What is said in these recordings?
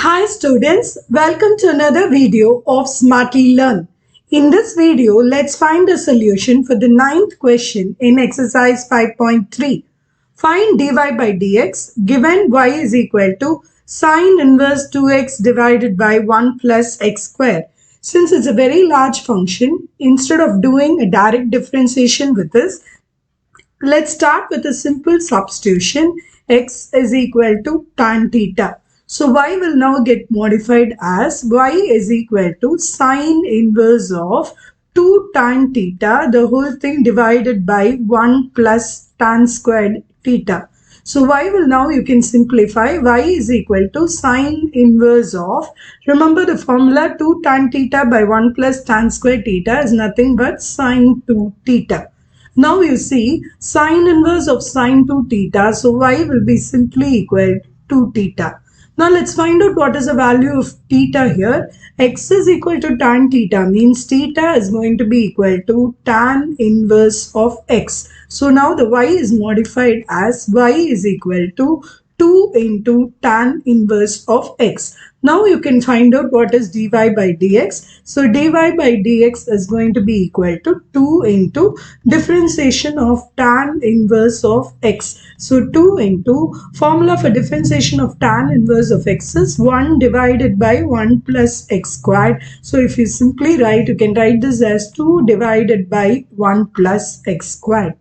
Hi students, welcome to another video of Smartly Learn. In this video, let's find a solution for the ninth question in exercise 5.3. Find dy by dx given y is equal to sine inverse 2x divided by 1 plus x square. Since it's a very large function, instead of doing a direct differentiation with this, let's start with a simple substitution. X is equal to tan theta. So y will now get modified as y is equal to sine inverse of 2 tan theta, the whole thing divided by 1 plus tan squared theta. So y will now, you can simplify, y is equal to sine inverse of, remember the formula, 2 tan theta by 1 plus tan squared theta is nothing but sine 2 theta. Now you see sine inverse of sine 2 theta, so y will be simply equal to theta. Now let's find out what is the value of theta here. X is equal to tan theta means theta is going to be equal to tan inverse of x. So now the y is modified as y is equal to 2 into tan inverse of x. Now you can find out what is dy by dx. So dy by dx is going to be equal to 2 into differentiation of tan inverse of x. So 2 into formula for differentiation of tan inverse of x is 1 divided by 1 plus x squared. So if you simply write, you can write this as 2 divided by 1 plus x squared.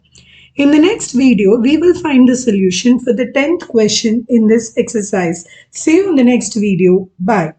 In the next video, we will find the solution for the 10th question in this exercise. See you in the next video. Bye.